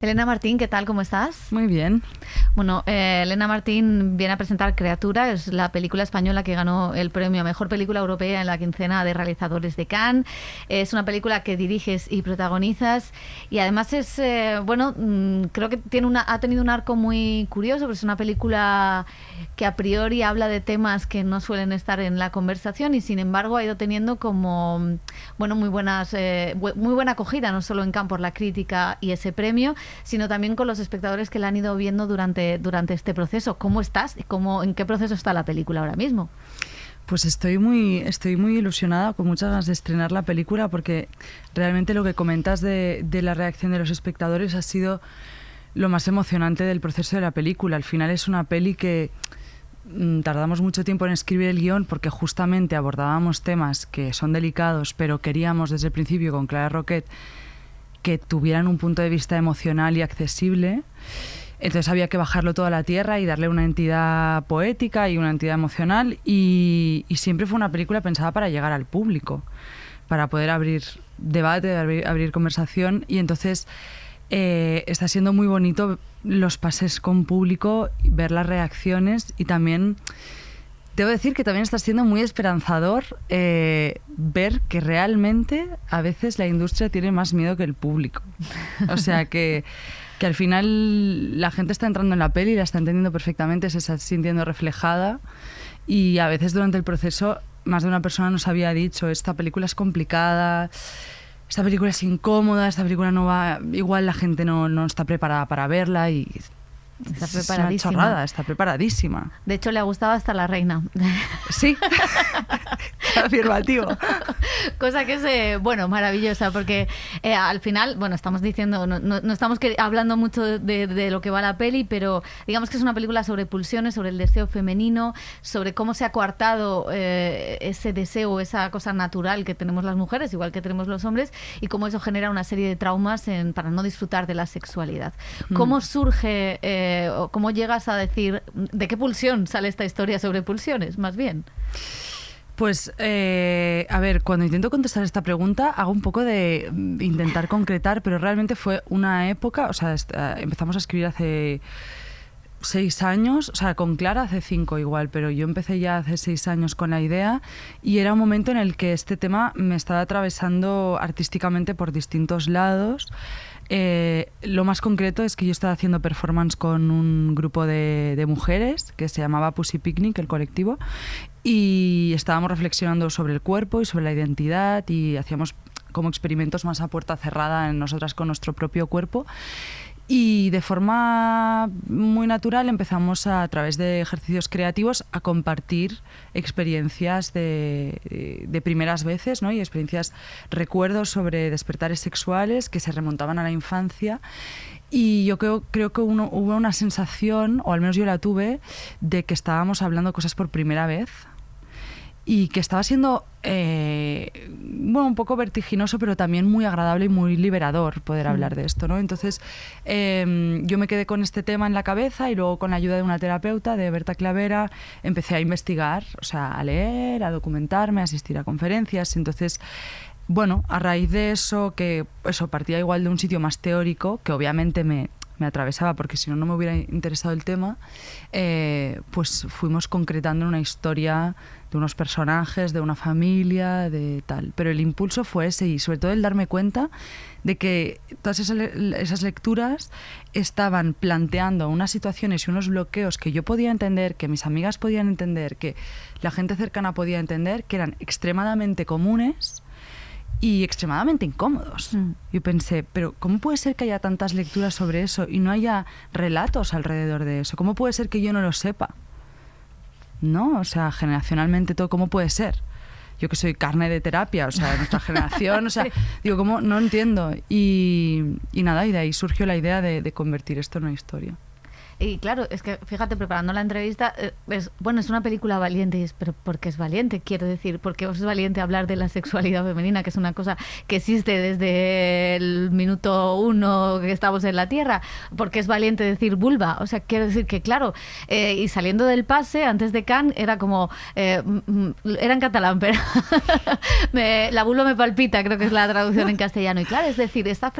Elena Martín, ¿qué tal? ¿Cómo estás? Muy bien. Bueno, Elena Martín viene a presentar Criatura, es la película española que ganó el premio a Mejor Película Europea en la quincena de realizadores de Cannes. Es una película que diriges y protagonizas y además es, creo que ha tenido un arco muy curioso, porque es una película que a priori habla de temas que no suelen estar en la conversación y sin embargo ha ido teniendo como, muy buena acogida, no solo en Cannes por la crítica y ese premio, sino también con los espectadores que la han ido viendo durante este proceso. ¿Cómo estás? ¿En qué proceso está la película ahora mismo? Pues estoy muy ilusionada, con muchas ganas de estrenar la película, porque realmente lo que comentas de la reacción de los espectadores ha sido lo más emocionante del proceso de la película. Al final es una peli que tardamos mucho tiempo en escribir el guión porque justamente abordábamos temas que son delicados, pero queríamos desde el principio con Clara Roquet que tuvieran un punto de vista emocional y accesible. Entonces había que bajarlo todo a la tierra y darle una entidad poética y una entidad emocional, y siempre fue una película pensada para llegar al público, para poder abrir debate, abrir conversación, y entonces está siendo muy bonito los pases con público, ver las reacciones, y también debo decir que también está siendo muy esperanzador ver que realmente a veces la industria tiene más miedo que el público. O sea, que al final la gente está entrando en la peli, la está entendiendo perfectamente, se está sintiendo reflejada, y a veces durante el proceso más de una persona nos había dicho: esta película es complicada, esta película es incómoda, esta película no va... Igual la gente no está preparada para verla, y... Está preparadísima. Es una chorrada, está preparadísima. De hecho, le ha gustado hasta La Reina. Sí, afirmativo. Cosa que es, maravillosa, porque al final, estamos diciendo, no estamos hablando mucho de lo que va la peli, pero digamos que es una película sobre pulsiones, sobre el deseo femenino, sobre cómo se ha coartado ese deseo, esa cosa natural que tenemos las mujeres, igual que tenemos los hombres, y cómo eso genera una serie de traumas para no disfrutar de la sexualidad. ¿Cómo surge... ¿Cómo llegas a decir de qué pulsión sale esta historia sobre pulsiones, más bien? Pues, a ver, cuando intento contestar esta pregunta hago un poco de intentar concretar, pero realmente fue una época, o sea, empezamos a escribir hace 6 años, o sea, con Clara hace 5 igual, pero yo empecé ya hace 6 años con la idea, y era un momento en el que este tema me estaba atravesando artísticamente por distintos lados. Lo más concreto es que yo estaba haciendo performance con un grupo de mujeres que se llamaba Pussy Picnic, el colectivo, y estábamos reflexionando sobre el cuerpo y sobre la identidad, y hacíamos como experimentos más a puerta cerrada en nosotras con nuestro propio cuerpo. Y de forma muy natural empezamos a través de ejercicios creativos a compartir experiencias de primeras veces, ¿no? Y experiencias, recuerdos sobre despertares sexuales que se remontaban a la infancia. Y yo creo que hubo una sensación, o al menos yo la tuve, de que estábamos hablando cosas por primera vez, y que estaba siendo un poco vertiginoso, pero también muy agradable y muy liberador poder hablar de esto, ¿no? Entonces yo me quedé con este tema en la cabeza, y luego con la ayuda de una terapeuta, de Berta Clavera, empecé a investigar, o sea, a leer, a documentarme, a asistir a conferencias. Entonces, a raíz de eso, que eso partía igual de un sitio más teórico, que obviamente me atravesaba, porque si no, no me hubiera interesado el tema, pues fuimos concretando una historia de unos personajes, de una familia, de tal. Pero el impulso fue ese, y sobre todo el darme cuenta de que todas esas lecturas estaban planteando unas situaciones y unos bloqueos que yo podía entender, que mis amigas podían entender, que la gente cercana podía entender, que eran extremadamente comunes y extremadamente incómodos. Yo pensé, pero ¿cómo puede ser que haya tantas lecturas sobre eso y no haya relatos alrededor de eso? ¿Cómo puede ser que yo no lo sepa? ¿No? O sea, generacionalmente todo, ¿cómo puede ser? Yo que soy carne de terapia, o sea, de nuestra generación, o sea, digo, ¿cómo? No entiendo. Y nada, y de ahí surgió la idea de convertir esto en una historia. Y claro, es que fíjate, preparando la entrevista, es una película valiente, pero ¿por qué es valiente? Quiero decir, ¿por qué es valiente hablar de la sexualidad femenina, que es una cosa que existe desde el minuto 1 que estamos en la Tierra? ¿Por qué es valiente decir vulva? O sea, quiero decir que, claro, y saliendo del pase, antes de Cannes, era como, era en catalán, pero la vulva me palpita, creo que es la traducción en castellano. Y claro, es decir, que esta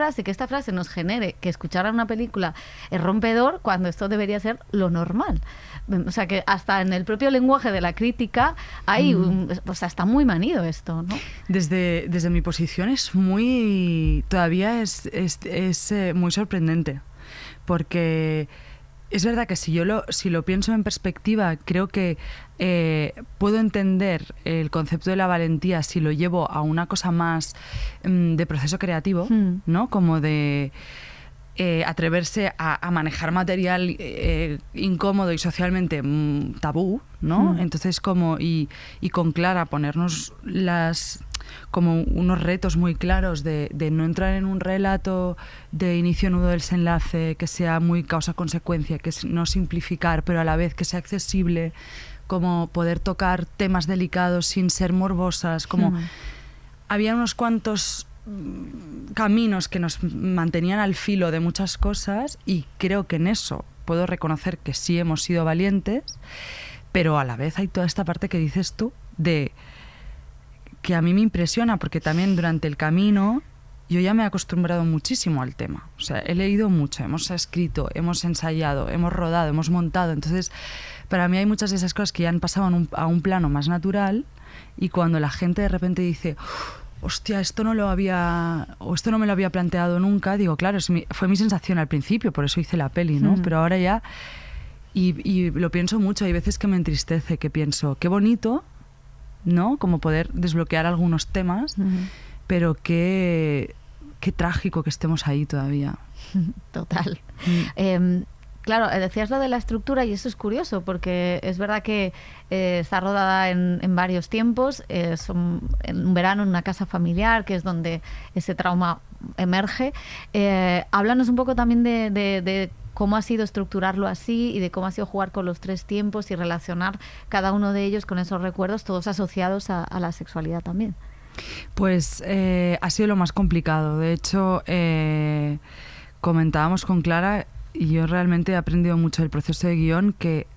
frase nos genere que escuchar una película es rompedor cuando esto debería ser lo normal. O sea, que hasta en el propio lenguaje de la crítica hay, o sea, está muy manido esto, ¿no? Desde mi posición todavía es muy sorprendente, porque es verdad que si lo pienso en perspectiva, creo que puedo entender el concepto de la valentía si lo llevo a una cosa más de proceso creativo, ¿no? Como de atreverse a manejar material incómodo y socialmente tabú, ¿no? Entonces y con Clara ponernos como unos retos muy claros de no entrar en un relato de inicio, nudo, desenlace, que sea muy causa-consecuencia, que es no simplificar, pero a la vez que sea accesible, como poder tocar temas delicados sin ser morbosas, como había unos cuantos caminos que nos mantenían al filo de muchas cosas, y creo que en eso puedo reconocer que sí hemos sido valientes, pero a la vez hay toda esta parte que dices tú de que a mí me impresiona, porque también durante el camino yo ya me he acostumbrado muchísimo al tema. O sea, he leído mucho, hemos escrito, hemos ensayado, hemos rodado, hemos montado. Entonces, para mí hay muchas de esas cosas que ya han pasado a un plano más natural, y cuando la gente de repente dice, hostia, esto no me lo había planteado nunca, digo, claro, fue mi sensación al principio, por eso hice la peli, ¿no? Pero ahora ya, y lo pienso mucho, hay veces que me entristece, que pienso, qué bonito, ¿no? Como poder desbloquear algunos temas, pero qué trágico que estemos ahí todavía. Total. Claro, decías lo de la estructura, y eso es curioso, porque es verdad que está rodada en varios tiempos, en un verano en una casa familiar, que es donde ese trauma emerge. Háblanos un poco también de cómo ha sido estructurarlo así, y de cómo ha sido jugar con los 3 tiempos y relacionar cada uno de ellos con esos recuerdos, todos asociados a la sexualidad también. Pues ha sido lo más complicado. De hecho, comentábamos con Clara, y yo realmente he aprendido mucho del proceso de guión, que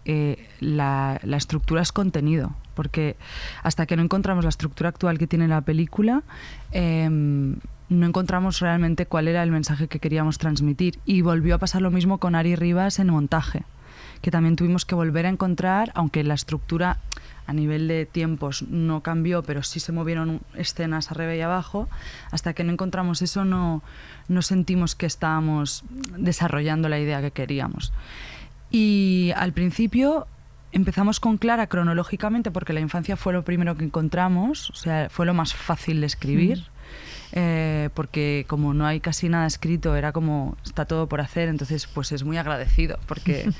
la estructura es contenido, porque hasta que no encontramos la estructura actual que tiene la película, no encontramos realmente cuál era el mensaje que queríamos transmitir. Y volvió a pasar lo mismo con Ari Rivas en montaje, que también tuvimos que volver a encontrar, aunque la estructura a nivel de tiempos no cambió, pero sí se movieron escenas arriba y abajo. Hasta que no encontramos eso, no sentimos que estábamos desarrollando la idea que queríamos. Y al principio empezamos con Clara cronológicamente, porque la infancia fue lo primero que encontramos, o sea, fue lo más fácil de escribir. Porque como no hay casi nada escrito, era como, está todo por hacer, entonces pues es muy agradecido, porque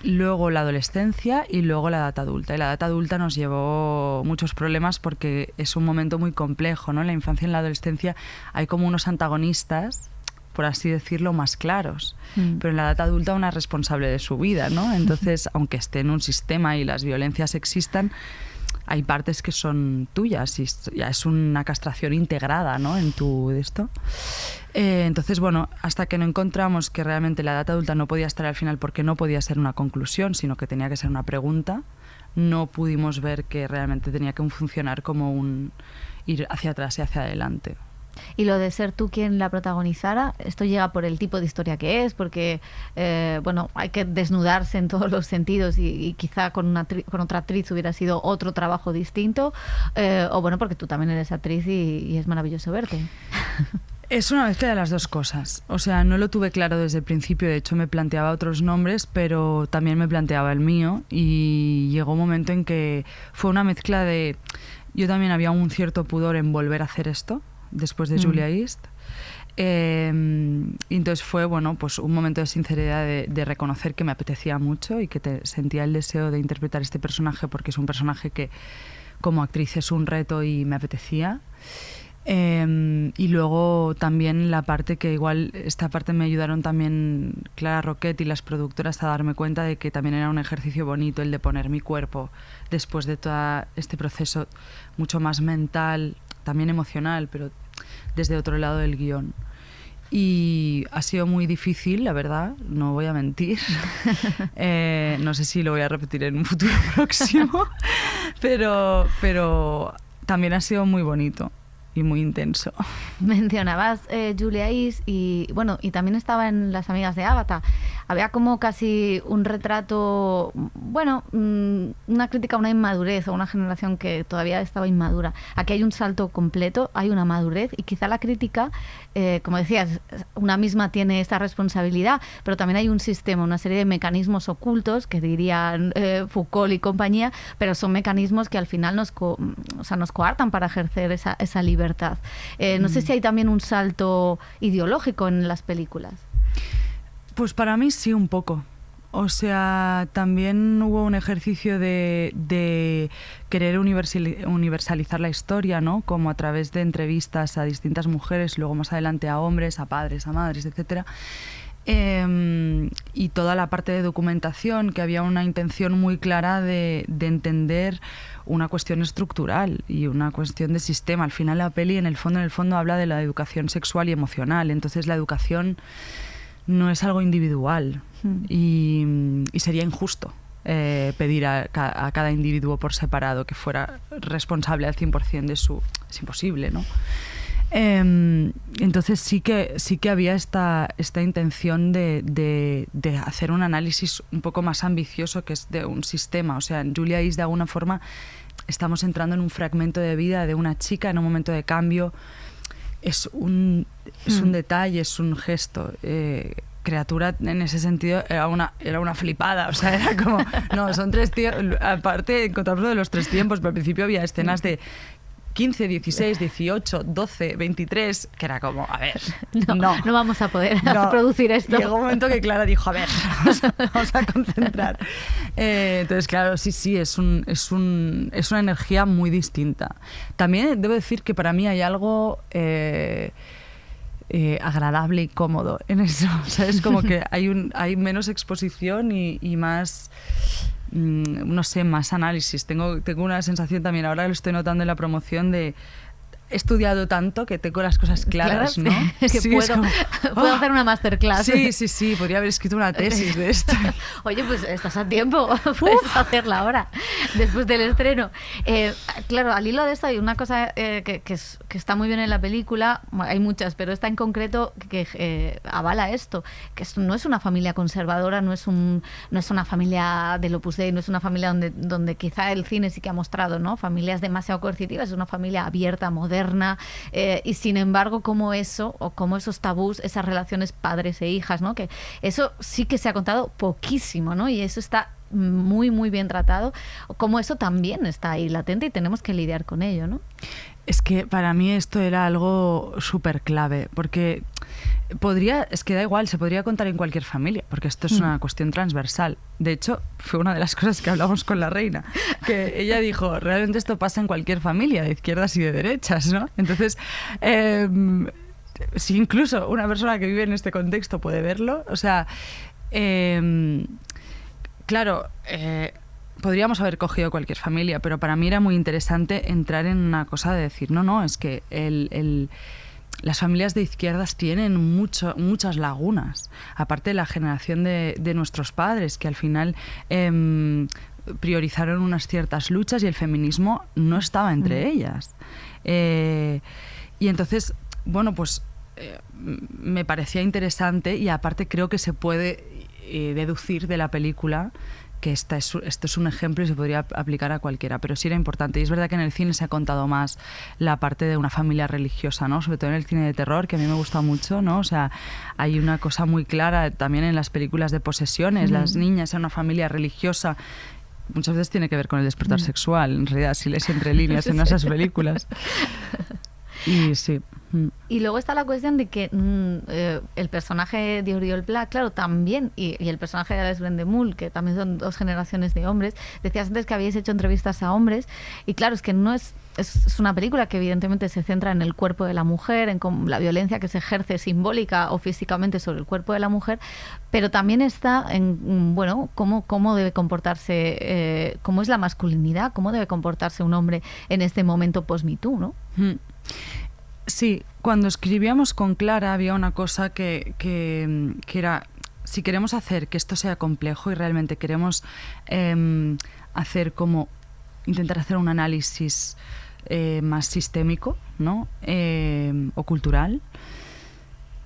luego la adolescencia y luego la edad adulta. Y la edad adulta nos llevó muchos problemas, porque es un momento muy complejo, ¿no? En la infancia y en la adolescencia hay como unos antagonistas, por así decirlo, más claros. Pero en la edad adulta una es responsable de su vida, ¿no? Entonces, aunque esté en un sistema y las violencias existan, hay partes que son tuyas, y ya es una castración integrada, ¿no? En tu esto. Entonces, bueno, hasta que no encontramos que realmente la edad adulta no podía estar al final, porque no podía ser una conclusión, sino que tenía que ser una pregunta, no pudimos ver que realmente tenía que funcionar como un ir hacia atrás y hacia adelante. Y lo de ser tú quien la protagonizara, esto llega por el tipo de historia que es, porque hay que desnudarse en todos los sentidos, y quizá con otra actriz hubiera sido otro trabajo distinto, porque tú también eres actriz y es maravilloso verte. Es una mezcla de las dos cosas. O sea, no lo tuve claro desde el principio. De hecho, me planteaba otros nombres, pero también me planteaba el mío, y llegó un momento en que fue una mezcla de... Yo también había un cierto pudor en volver a hacer esto después de Julia East. Y entonces fue pues un momento de sinceridad, de reconocer que me apetecía mucho y que sentía el deseo de interpretar este personaje, porque es un personaje que como actriz es un reto y me apetecía. Y luego también la parte que igual, esta parte me ayudaron también Clara Roquet y las productoras a darme cuenta de que también era un ejercicio bonito el de poner mi cuerpo después de todo este proceso mucho más mental, también emocional, pero desde otro lado del guión. Y ha sido muy difícil, la verdad, no voy a mentir. No sé si lo voy a repetir en un futuro próximo, pero también ha sido muy bonito y muy intenso. Mencionabas Julia East y bueno, y también estaba en Las amigas de Ágata. Había como casi un retrato, bueno, una crítica a una inmadurez, a una generación que todavía estaba inmadura. Aquí hay un salto completo, hay una madurez y quizá la crítica, como decías, una misma tiene esta responsabilidad, pero también hay un sistema, una serie de mecanismos ocultos que dirían Foucault y compañía, pero son mecanismos que al final nos coartan para ejercer esa libertad. No sé si hay también un salto ideológico en las películas. Pues para mí sí, un poco. O sea, también hubo un ejercicio de querer universalizar la historia, ¿no? Como a través de entrevistas a distintas mujeres, luego más adelante a hombres, a padres, a madres, etcétera. Y toda la parte de documentación, que había una intención muy clara de entender una cuestión estructural y una cuestión de sistema. Al final la peli, en el fondo, habla de la educación sexual y emocional. Entonces la educación no es algo individual y sería injusto pedir a cada individuo por separado que fuera responsable al 100% de su... Es imposible, ¿no? Entonces sí que había esta intención de hacer un análisis un poco más ambicioso, que es de un sistema. O sea, en Julia East, de alguna forma, estamos entrando en un fragmento de vida de una chica en un momento de cambio. Es un detalle, es un gesto. Criatura, en ese sentido, era una flipada. O sea, era como... No, son 3 tiempos. Aparte, encontramos lo de los 3 tiempos, pero al principio había escenas de 15, 16, 18, 12, 23, que era como, a ver, no vamos a poder producir esto. Llegó un momento que Clara dijo, a ver, vamos a concentrar. Entonces, claro, sí, es una energía muy distinta. También debo decir que para mí hay algo agradable y cómodo en eso. O sea, es como que hay menos exposición y más... no sé, más análisis. Tengo una sensación también, ahora lo estoy notando en la promoción, de he estudiado tanto que tengo las cosas claras, ¿no? Es que sí, puedo hacer una masterclass. Sí, podría haber escrito una tesis de esto. Oye, pues estás a tiempo, puedes hacerla ahora, después del estreno. Claro, al hilo de esto hay una cosa que está muy bien en la película, hay muchas, pero esta en concreto que avala esto, que no es una familia conservadora, no es una familia del Opus Dei, no es una familia donde quizá el cine sí que ha mostrado, ¿no? Familias demasiado coercitivas, es una familia abierta, moderna, y sin embargo como esos tabús, esas relaciones padres e hijas, ¿no? Que eso sí que se ha contado poquísimo, ¿no? Y eso está muy muy bien tratado, como eso también está ahí latente y tenemos que lidiar con ello, ¿no? Es que para mí esto era algo súper clave, porque es que da igual, se podría contar en cualquier familia, porque esto es una cuestión transversal. De hecho, fue una de las cosas que hablamos con la reina, que ella dijo, realmente esto pasa en cualquier familia, de izquierdas y de derechas, ¿no? Entonces, si incluso una persona que vive en este contexto puede verlo, o sea, claro, podríamos haber cogido cualquier familia, pero para mí era muy interesante entrar en una cosa de decir, no, es que las familias de izquierdas tienen muchas lagunas, aparte de la generación de nuestros padres, que al final priorizaron unas ciertas luchas y el feminismo no estaba entre ellas. Y entonces, bueno, pues me parecía interesante, y aparte creo que se puede deducir de la película que esto es un ejemplo y se podría aplicar a cualquiera, pero sí era importante. Y es verdad que en el cine se ha contado más la parte de una familia religiosa, ¿no? Sobre todo en el cine de terror, que a mí me gusta mucho, ¿no? O sea, hay una cosa muy clara también en las películas de posesiones, las niñas en una familia religiosa. Muchas veces tiene que ver con el despertar sexual, en realidad, si lees entre líneas en esas películas. Y sí. Y luego está la cuestión de que el personaje de Oriol Pla, claro, también, y el personaje de Alex Brendemul, que también son dos generaciones de hombres. Decías antes que habíais hecho entrevistas a hombres, y claro, es que no es una película que evidentemente se centra en el cuerpo de la mujer, en la violencia que se ejerce simbólica o físicamente sobre el cuerpo de la mujer, pero también está en, bueno, cómo debe comportarse, cómo es la masculinidad, cómo debe comportarse un hombre en este momento post-Me Too, ¿no? Sí, cuando escribíamos con Clara había una cosa que era, si queremos hacer que esto sea complejo y realmente queremos intentar hacer un análisis más sistémico, ¿no? O cultural,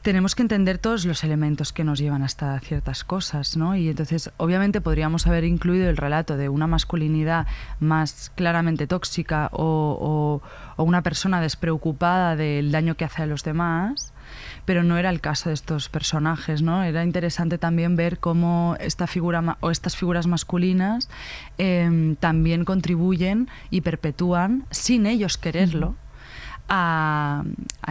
tenemos que entender todos los elementos que nos llevan hasta ciertas cosas, ¿no? Y entonces, obviamente, podríamos haber incluido el relato de una masculinidad más claramente tóxica o una persona despreocupada del daño que hace a los demás, pero no era el caso de estos personajes, ¿no? Era interesante también ver cómo esta figura o estas figuras masculinas también contribuyen y perpetúan, sin ellos quererlo, a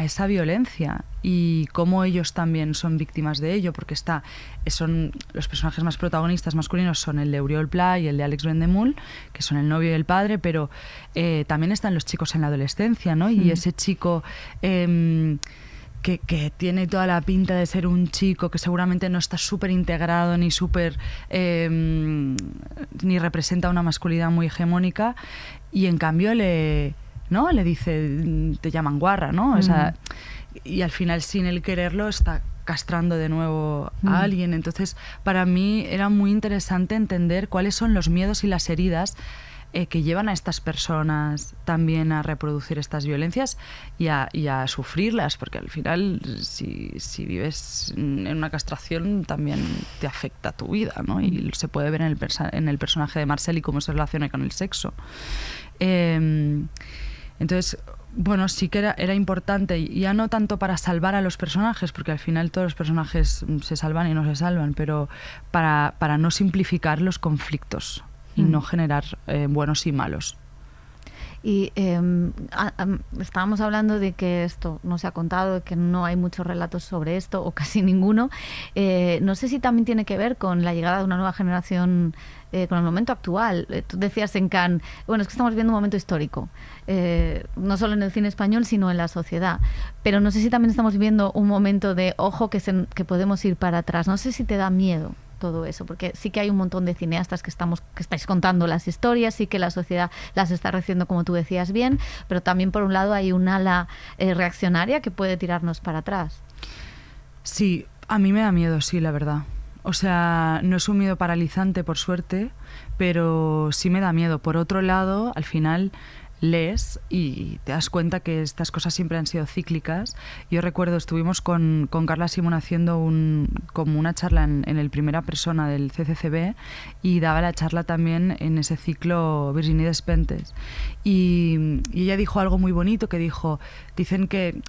esa violencia, y cómo ellos también son víctimas de ello, porque son los personajes más protagonistas masculinos son el de Oriol Pla y el de Alex Brendemul, que son el novio y el padre, pero también están los chicos en la adolescencia, ¿no? Y ese chico que tiene toda la pinta de ser un chico que seguramente no está súper integrado ni ni representa una masculinidad muy hegemónica, y en cambio le dice, te llaman guarra, ¿no? O sea, y al final, sin él quererlo, está castrando de nuevo a alguien. Entonces, para mí era muy interesante entender cuáles son los miedos y las heridas que llevan a estas personas también a reproducir estas violencias y a sufrirlas, porque al final, si vives en una castración, también te afecta tu vida, ¿no? Y se puede ver en el personaje de Marcel y cómo se relaciona con el sexo. Entonces, bueno, sí que era importante, ya no tanto para salvar a los personajes, porque al final todos los personajes se salvan y no se salvan, pero para no simplificar los conflictos y no generar buenos y malos. Y estábamos hablando de que esto no se ha contado, de que no hay muchos relatos sobre esto, o casi ninguno. No sé si también tiene que ver con la llegada de una nueva generación, con el momento actual. Tú decías en Cannes, bueno, es que estamos viendo un momento histórico, no solo en el cine español, sino en la sociedad. Pero no sé si también estamos viviendo un momento de, ojo, que podemos ir para atrás. No sé si te da miedo todo eso, porque sí que hay un montón de cineastas que estáis contando las historias, sí que la sociedad las está recibiendo, como tú decías bien, pero también por un lado hay un ala reaccionaria que puede tirarnos para atrás. Sí, a mí me da miedo, sí, la verdad. O sea, no es un miedo paralizante, por suerte, pero sí me da miedo. Por otro lado, al final lees y te das cuenta que estas cosas siempre han sido cíclicas. Yo recuerdo, estuvimos con Carla Simón haciendo como una charla en el primera persona del CCCB, y daba la charla también en ese ciclo Virginie Despentes. Y ella dijo algo muy bonito, que dicen que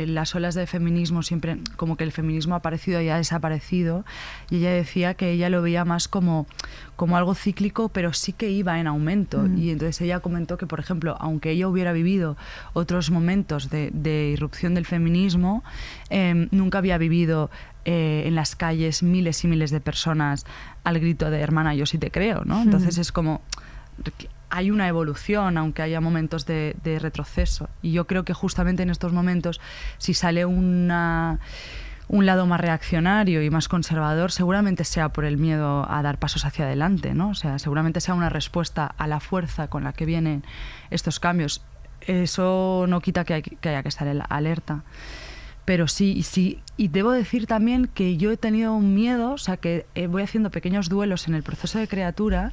las olas de feminismo siempre, como que el feminismo ha aparecido y ha desaparecido, y ella decía que ella lo veía más como algo cíclico, pero sí que iba en aumento. Y entonces ella comentó que, por ejemplo, aunque ella hubiera vivido otros momentos de irrupción del feminismo, nunca había vivido en las calles miles y miles de personas al grito de hermana, yo sí te creo, ¿no? Entonces es como, hay una evolución, aunque haya momentos de retroceso. Y yo creo que justamente en estos momentos, si sale un lado más reaccionario y más conservador, seguramente sea por el miedo a dar pasos hacia adelante, ¿no? O sea, seguramente sea una respuesta a la fuerza con la que vienen estos cambios. Eso no quita que haya que estar alerta. Pero sí, y debo decir también que yo he tenido un miedo, o sea, que voy haciendo pequeños duelos en el proceso de Criatura,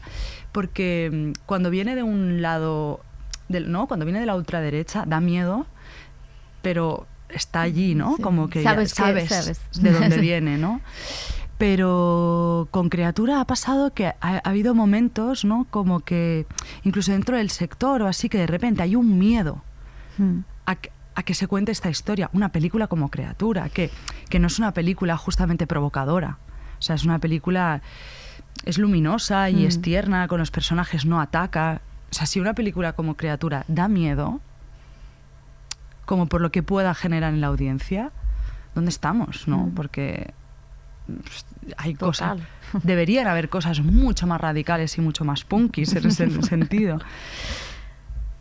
porque cuando viene de un lado, cuando viene de la ultraderecha, da miedo, pero está allí, ¿no? Sí. Como que sabes de dónde viene, ¿no? Pero con Criatura ha pasado que ha habido momentos, ¿no? Como que incluso dentro del sector o así, que de repente hay un miedo a que se cuente esta historia, una película como Criatura, que no es una película justamente provocadora. O sea, es una película, es luminosa y es tierna, con los personajes, no ataca. O sea, si una película como Criatura da miedo, como por lo que pueda generar en la audiencia, ¿dónde estamos? ¿No? Porque hay cosas, deberían haber cosas mucho más radicales y mucho más punkis en ese sentido.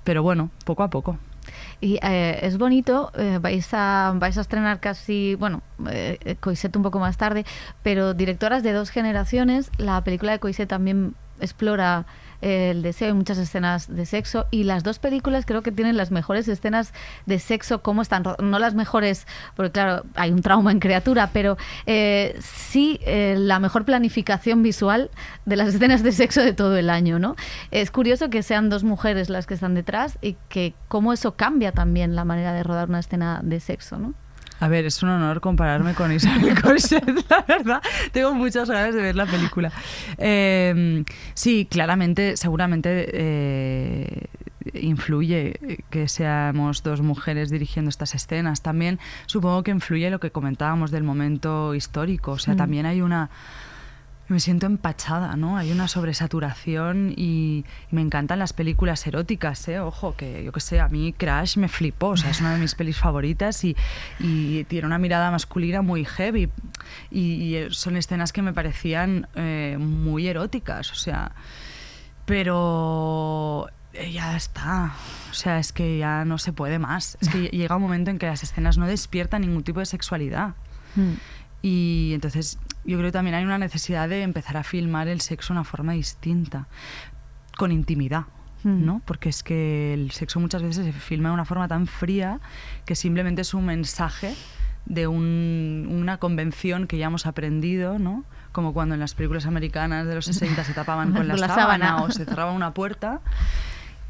Pero bueno, poco a poco. Y es bonito, vais a estrenar casi, bueno, Coixet un poco más tarde, pero directoras de 2 generaciones. La película de Coixet también explora el deseo y muchas escenas de sexo, y las 2 películas creo que tienen las mejores escenas de sexo. ¿Cómo están? No las mejores, porque claro, hay un trauma en Criatura, pero sí la mejor planificación visual de las escenas de sexo de todo el año, ¿no? Es curioso que sean 2 mujeres las que están detrás y que cómo eso cambia también la manera de rodar una escena de sexo, ¿no? A ver, es un honor compararme con Isabel Coixet, la verdad. Tengo muchas ganas de ver la película. Sí, claramente, seguramente influye que seamos 2 mujeres dirigiendo estas escenas. También supongo que influye lo que comentábamos del momento histórico. O sea, también hay una... Me siento empachada, ¿no? Hay una sobresaturación y me encantan las películas eróticas, ¿eh? Ojo, que yo qué sé, a mí Crash me flipó, o sea, es una de mis pelis favoritas y tiene una mirada masculina muy heavy y son escenas que me parecían muy eróticas, o sea, pero ya está, o sea, es que ya no se puede más, es que llega un momento en que las escenas no despiertan ningún tipo de sexualidad. Y entonces yo creo que también hay una necesidad de empezar a filmar el sexo de una forma distinta, con intimidad, ¿no? Porque es que el sexo muchas veces se filma de una forma tan fría que simplemente es un mensaje de una convención que ya hemos aprendido, ¿no? Como cuando en las películas americanas de los 60 se tapaban con la sábana o se cerraba una puerta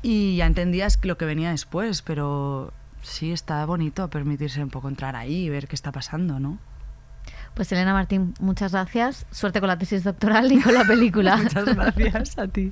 y ya entendías lo que venía después, pero sí está bonito permitirse un poco entrar ahí y ver qué está pasando, ¿no? Pues Elena Martín, muchas gracias. Suerte con la tesis doctoral y con la película. Muchas gracias a ti.